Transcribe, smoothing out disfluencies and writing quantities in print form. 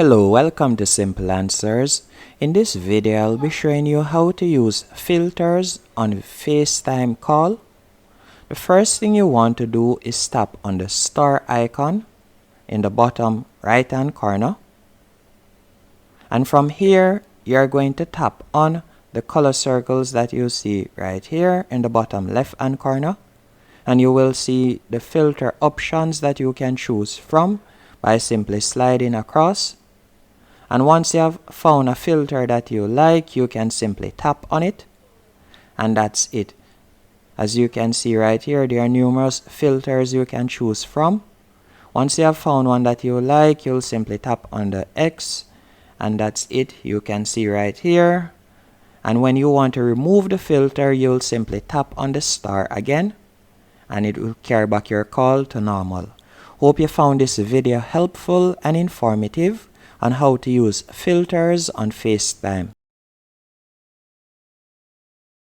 Hello, welcome to Simple Answers. In this video, I'll be showing you how to use filters on FaceTime call. The first thing you want to do is tap on the star icon in the bottom right hand corner. And from here, you're going to tap on the color circles that you see right here in the bottom left hand corner. And you will see the filter options that you can choose from by simply sliding across. And once you have found a filter that you like, you can simply tap on it, and that's it. As you can see right here, there are numerous filters you can choose from. Once you have found one that you like, you'll simply tap on the X, and that's it. You can see right here. And when you want to remove the filter, you'll simply tap on the star again, and it will carry back your call to normal. Hope you found this video helpful and informative on how to use filters on FaceTime.